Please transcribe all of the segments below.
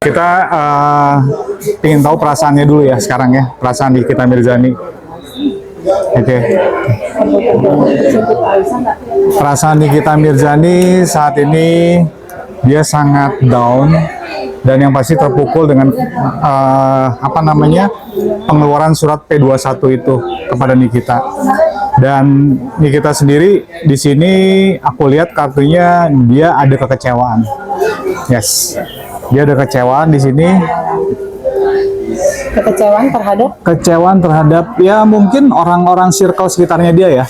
Kita ingin tahu perasaannya dulu ya sekarang ya, perasaan Nikita Mirzani. Oke. Perasaan Nikita Mirzani saat ini dia sangat down dan yang pasti terpukul dengan pengeluaran surat P21 itu kepada Nikita. Dan Nikita sendiri di sini aku lihat kartunya dia ada kekecewaan. Yes. Dia ada kekecewaan di sini. Kekecewaan terhadap ya mungkin orang-orang circle sekitarnya dia ya.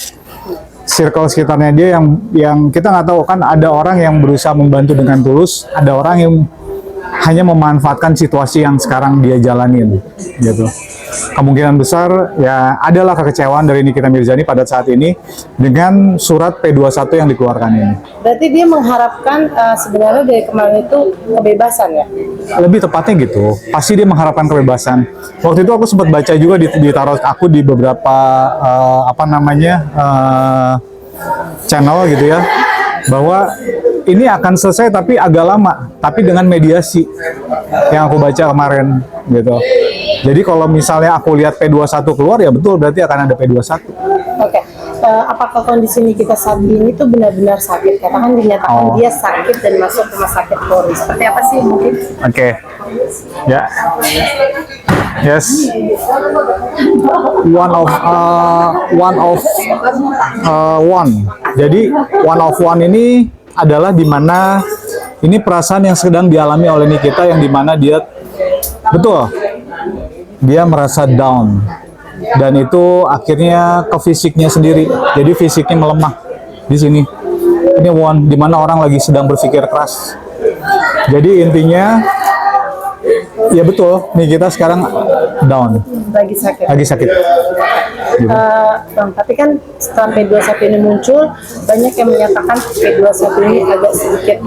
Circle sekitarnya dia yang kita nggak tahu kan, ada orang yang berusaha membantu dengan tulus, ada orang yang hanya memanfaatkan situasi yang sekarang dia jalanin gitu. Kemungkinan besar ya adalah kekecewaan dari Nikita Mirzani pada saat ini dengan surat P21 yang dikeluarkan ini. Berarti dia mengharapkan sebenarnya dari kemarin itu kebebasan ya? Lebih tepatnya gitu, pasti dia mengharapkan kebebasan. Waktu itu aku sempat baca juga di tarot aku di beberapa channel gitu ya, bahwa ini akan selesai tapi agak lama, tapi dengan mediasi yang aku baca kemarin gitu. Jadi kalau misalnya aku lihat P21 keluar ya betul berarti akan ada P21. Oke. Apakah kondisi Nikita saat ini tuh benar-benar sakit? Katakan dinyatakan dia sakit dan masuk rumah sakit Polri. Seperti apa sih mungkin? Oke. Ya. Yes. One. Jadi one of one ini adalah dimana ini perasaan yang sedang dialami oleh Nikita yang dimana dia betul dia merasa down dan itu akhirnya ke fisiknya sendiri, jadi fisiknya melemah di sini. Ini one dimana orang lagi sedang berpikir keras. Jadi intinya ya betul nih kita sekarang down, lagi sakit. Gitu. Bang, tapi kan setelah P21 ini muncul, banyak yang menyatakan P21 ini agak sedikit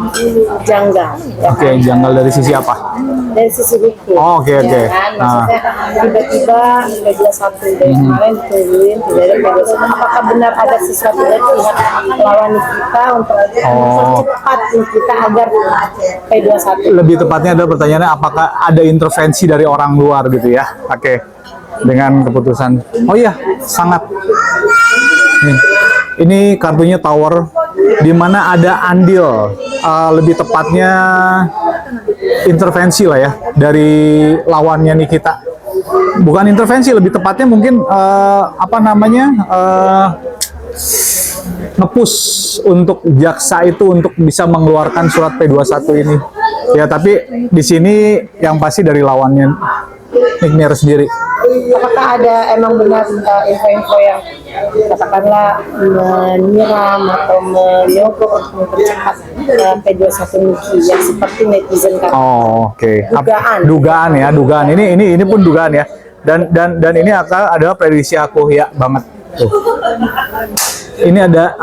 janggal. Ya Oke, janggal dari sisi apa? Dari sisi hukum. Oh, oke. Kan? Maksudnya tiba-tiba P21 dari kemarin diturunin, tidak ada P21. Apakah benar ada sesuatu dari pihak lawan Nikita untuk mempercepat Nikita agar P21? Lebih tepatnya adalah pertanyaannya apakah ada intervensi dari orang luar gitu ya? Oke. Dengan keputusan. Oh iya, sangat. Nih, ini kartunya Tower, di mana ada andil, lebih tepatnya intervensi lah ya dari lawannya Nikita. Bukan intervensi, lebih tepatnya mungkin nge-push untuk jaksa itu untuk bisa mengeluarkan surat P21 ini. Ya, tapi di sini yang pasti dari lawannya Nick Mir sendiri. Apakah ada emang benar info-info yang katakanlah menyiram atau menyogok untuk mempercepat P21 Niki yang seperti netizen kan? Oke. Dugaan. Ini pun dugaan ya. Dan ini adalah prediksi aku ya banget. Tuh. Ini ada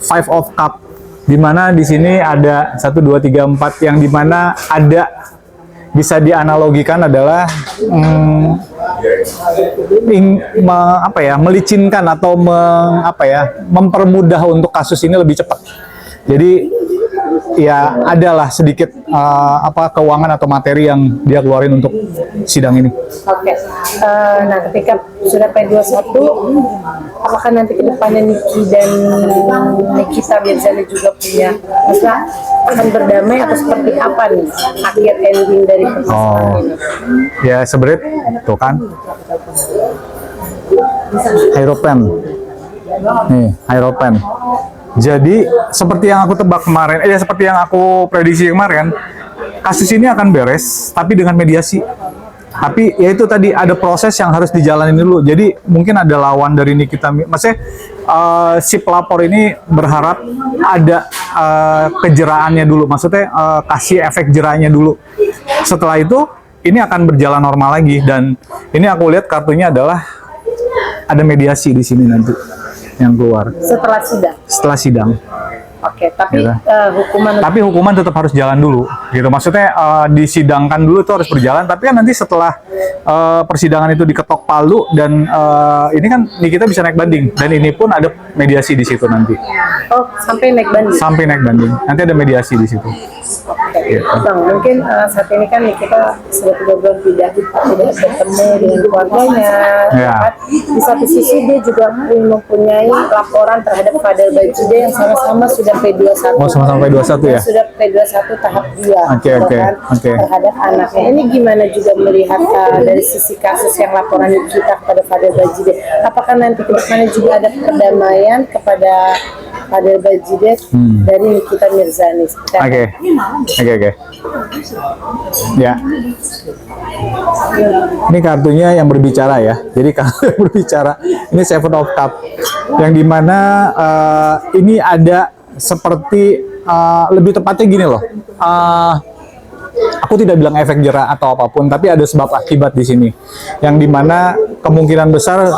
Five of Cup, di mana di sini ada 1, 2, 3, 4 yang di mana ada bisa dianalogikan adalah melicinkan atau mempermudah untuk kasus ini lebih cepat. Jadi ya adalah sedikit keuangan atau materi yang dia keluarin untuk sidang ini. Oke. Nah, ketika sudah P21, apakah nanti ke depannya Niki dan Nikita Mirzani juga punya akan berdamai atau seperti apa nih akhir ending dari permasalahan ini? Ya sebenarnya tuh kan Hierophant. Nih, Hierophant. Jadi seperti yang aku tebak kemarin, seperti yang aku prediksi kemarin, kasus ini akan beres, tapi dengan mediasi. Tapi ya itu tadi ada proses yang harus dijalanin dulu. Jadi mungkin ada lawan dari Nikita, maksudnya si pelapor ini berharap ada kejeraannya dulu, maksudnya kasih efek jerahnya dulu. Setelah itu ini akan berjalan normal lagi dan ini aku lihat kartunya adalah ada mediasi di sini nanti yang keluar. Setelah sidang. Oke, tapi gitu. hukuman tetap harus jalan dulu, gitu. Maksudnya disidangkan dulu itu harus berjalan, tapi kan nanti setelah persidangan itu diketok palu dan ini kan kita bisa naik banding dan ini pun ada mediasi di situ nanti. Oh, sampai naik banding. Sampai naik banding. Nanti ada mediasi di situ. Oke. Gitu. Bang, mungkin saat ini kan kita sudah 3 bulan tidak bertemu dengan keluarganya. Ya. Kan? Di satu sisi dia juga mempunyai laporan terhadap Fadel Bajide yang sama-sama sudah P21. Oh, sama-sama P21 ya? Sudah P21 tahap 2 Oke. terhadap anaknya. Ini gimana juga melihat dari sisi kasus yang laporan kita kepada Fadel Bajide? Apakah nanti kedepannya juga ada perdamaian kepada Fadel Bajide dari Nikita Mirzani? Oke. Ya. Ini kartunya yang berbicara ya. Jadi kartu yang berbicara ini Seven of Cups, yang dimana ini ada seperti lebih tepatnya gini loh. Aku tidak bilang efek jera atau apapun, tapi ada sebab akibat di sini, yang dimana kemungkinan besar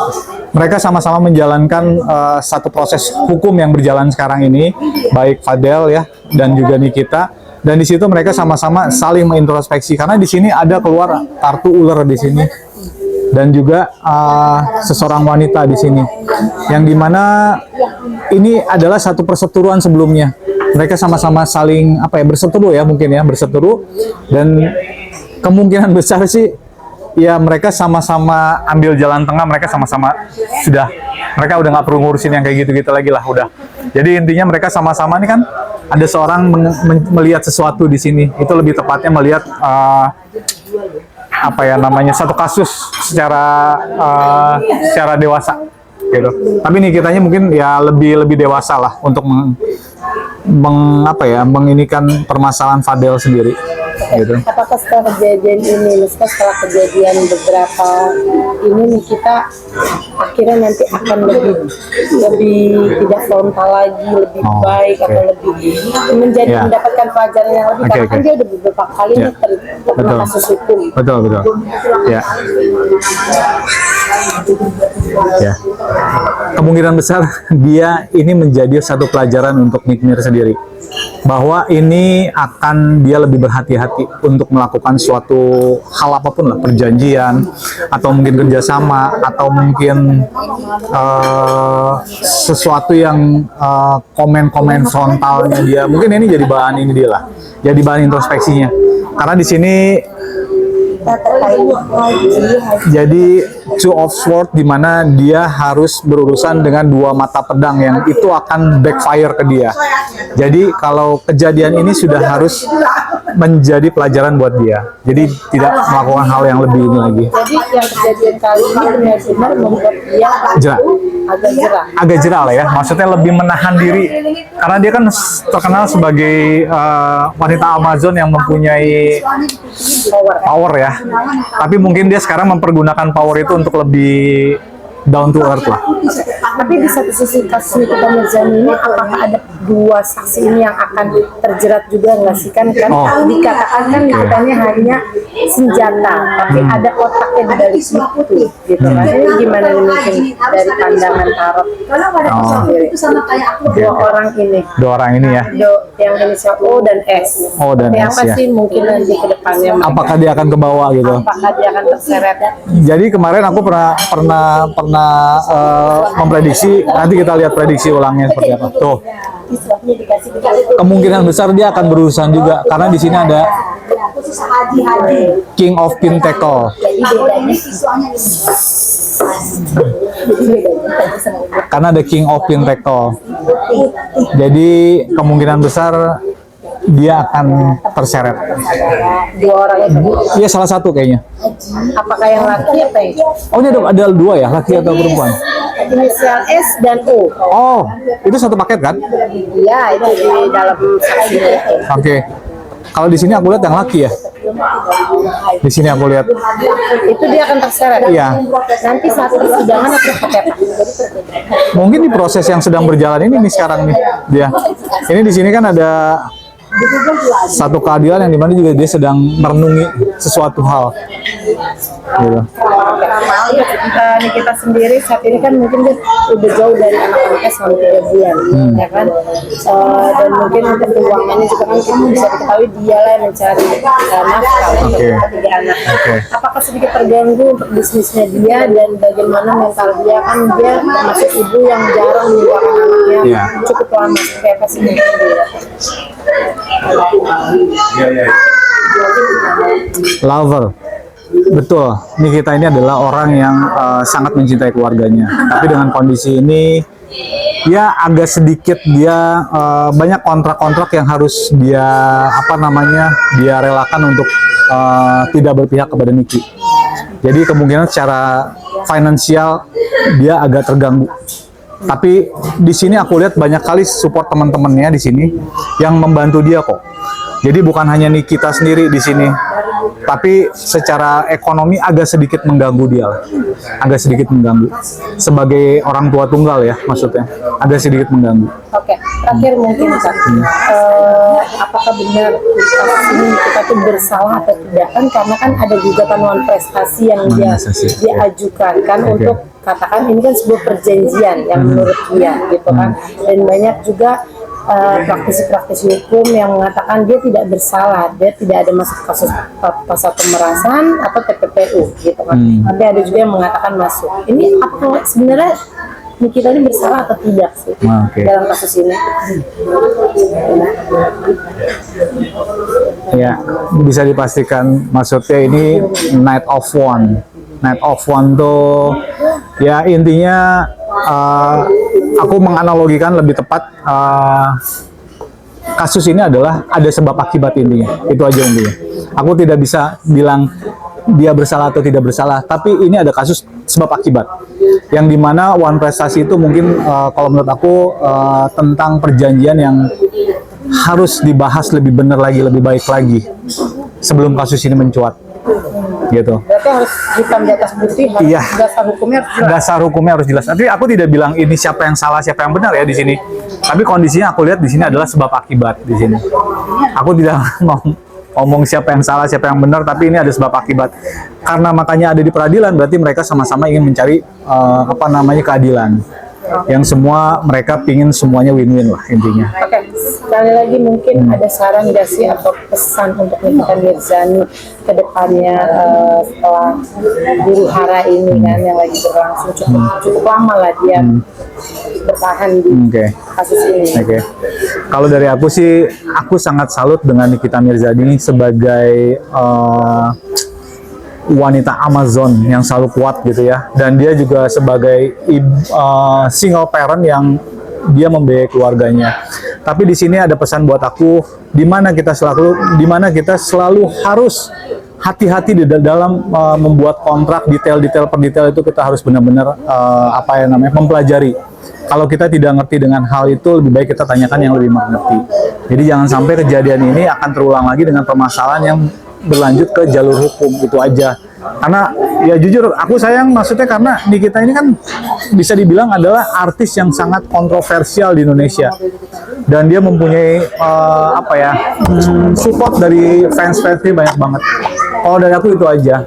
mereka sama-sama menjalankan satu proses hukum yang berjalan sekarang ini, baik Fadel ya dan juga Nikita, dan di situ mereka sama-sama saling mengintrospeksi karena di sini ada keluar kartu ular di sini dan juga seseorang wanita di sini, yang dimana ini adalah satu perseteruan sebelumnya. Mereka sama-sama saling berseteru ya, mungkin ya berseteru, dan kemungkinan besar sih ya mereka sama-sama ambil jalan tengah, mereka sama-sama mereka udah nggak perlu ngurusin yang kayak gitu-gitu lagi lah, udah. Jadi intinya mereka sama-sama ini kan ada seorang melihat sesuatu di sini, itu lebih tepatnya melihat satu kasus secara dewasa gitu. Tapi nih kitanya mungkin ya lebih dewasa lah untuk menginikan permasalahan Fadel sendiri gitu. Apakah setelah kejadian ini, setelah kejadian beberapa ini kita akhirnya nanti akan lebih tidak frontal lagi, lebih baik atau lebih mendapatkan pelajaran yang lebih, karena kan dia udah beberapa kali terkena kasus hukum. Betul. Ya. Kemungkinan besar dia ini menjadi satu pelajaran untuk Nick Mir sendiri, bahwa ini akan dia lebih berhati-hati untuk melakukan suatu hal apapun lah, perjanjian atau mungkin kerjasama atau mungkin sesuatu yang komen-komen frontalnya dia, mungkin ini jadi bahan jadi bahan introspeksinya, karena di sini jadi Two of Swords, di mana dia harus berurusan dengan dua mata pedang yang itu akan backfire ke dia. Jadi kalau kejadian ini sudah harus menjadi pelajaran buat dia. Jadi tidak melakukan hal yang lebih ini lagi. Jadi yang kejadian kali ini benar-benar membuat dia agak jerah lah ya. Maksudnya lebih menahan diri, karena dia kan terkenal sebagai wanita Amazon yang mempunyai power ya. Tapi mungkin dia sekarang mempergunakan power itu untuk lebih down to earth lah. Tapi di satu sisi kasus Nikita Mirzani ini, apakah ada dua saksi ini yang akan terjerat juga nggak sih? Kan dikatakan kan Nikitanya hanya senjata, tapi ada otaknya di balik itu, gitu kan? Ini gimana nih mungkin dari pandangan tarot sendiri? Dua orang ini ya? Yang inisial O dan S. O dan yang S pasti mungkin nanti ke depannya. Apakah dia akan ke bawah gitu? Apakah dia akan terseret? Jadi kemarin aku pernah memprediksi, nanti kita lihat prediksi ulangnya seperti apa. Tuh, kemungkinan besar dia akan berurusan juga, karena di sini ada King of Pentacle. Karena ada King of Pentacle. Jadi kemungkinan besar dia akan terseret. Dua orang itu? Iya, salah satu kayaknya. Apakah yang laki apa yang? Oh, ini ada dua ya, laki atau perempuan? Inisial S dan O. Oh, itu satu paket kan? Iya, itu di dalam saksinya itu. Oke. Kalau di sini aku lihat yang laki ya. Di sini aku lihat. Itu dia akan terseret. Iya. Nanti saat persidangan atau paket? Mungkin di proses yang sedang berjalan ini nih sekarang nih dia. Ini di sini kan ada satu keadilan yang dimana juga dia sedang merenungi sesuatu hal. Gitu. Nikita sendiri saat ini kan mungkin dia udah jauh dari anak-anaknya selama 3 bulan, ya kan? Dan mungkin untuk keuangannya juga kan bisa diketahui dia lah yang mencari nafkah untuk ketiga anak. Apakah sedikit terganggu untuk bisnisnya dia, dan bagaimana mental dia? Kan dia termasuk ibu yang jarang meninggalkan anaknya cukup lama. Kayak apa sih? Lover. Betul, Nikita ini adalah orang yang sangat mencintai keluarganya. Tapi dengan kondisi ini, ya agak sedikit dia banyak kontrak-kontrak yang harus dia dia relakan untuk tidak berpihak kepada Niki. Jadi kemungkinan secara finansial dia agak terganggu. Tapi di sini aku lihat banyak kali support teman-temannya di sini yang membantu dia kok. Jadi bukan hanya Nikita sendiri di sini, tapi secara ekonomi agak sedikit mengganggu dia lah. Agak sedikit mengganggu. Sebagai orang tua tunggal ya maksudnya, agak sedikit mengganggu. Oke, terakhir mungkin Kak, apakah benar kasus ini kita tuh bersalah atau tidak? Kan karena kan ada gugatan non prestasi yang dia ajukan kan untuk katakan ini kan sebuah perjanjian yang menurut dia gitu kan, dan banyak juga praktisi-praktisi hukum yang mengatakan dia tidak bersalah, dia tidak ada masuk kasus pasal pemerasan atau TPPU gitu kan. Tapi ada juga yang mengatakan masuk. Ini apa sebenarnya Nikita ini bersalah atau tidak sih dalam kasus ini? Ya, bisa dipastikan maksudnya ini Night of One. Night of One tuh ya intinya aku menganalogikan lebih tepat kasus ini adalah ada sebab akibat intinya. Itu aja intinya. Aku tidak bisa bilang dia bersalah atau tidak bersalah, tapi ini ada kasus sebab akibat. Yang dimana One Prestasi itu mungkin kalau menurut aku tentang perjanjian yang harus dibahas lebih benar lagi, lebih baik lagi sebelum kasus ini mencuat. Gitu. Berarti harus hitam di atas putih, harus dasar hukumnya harus jelas. Dasar hukumnya harus jelas. Tapi aku tidak bilang ini siapa yang salah, siapa yang benar ya di sini. Tapi kondisinya aku lihat di sini adalah sebab akibat di sini. Aku tidak mau ngomong siapa yang salah, siapa yang benar, tapi ini ada sebab akibat. Karena makanya ada di peradilan, berarti mereka sama-sama ingin mencari keadilan. Yang semua mereka pingin semuanya win-win lah intinya. Oke, sekali lagi mungkin ada saran nggak sih atau pesan untuk Nikita Mirzani ke depannya setelah huru hara ini kan yang lagi berlangsung cukup lama lah dia bertahan di kasus ini. Kalau dari aku sih, aku sangat salut dengan Nikita Mirzani sebagai wanita Amazon yang selalu kuat gitu ya, dan dia juga sebagai single parent yang dia membiayai keluarganya. Tapi di sini ada pesan buat aku, di mana kita selalu harus hati-hati di dalam membuat kontrak, detail-detail per detail itu kita harus benar-benar mempelajari. Kalau kita tidak ngerti dengan hal itu, lebih baik kita tanyakan yang lebih mengerti. Jadi jangan sampai kejadian ini akan terulang lagi dengan permasalahan yang berlanjut ke jalur hukum, itu aja. Karena ya jujur aku sayang maksudnya karena Nikita ini kan bisa dibilang adalah artis yang sangat kontroversial di Indonesia, dan dia mempunyai support dari fans-fansnya banyak banget. Kalau dari aku itu aja.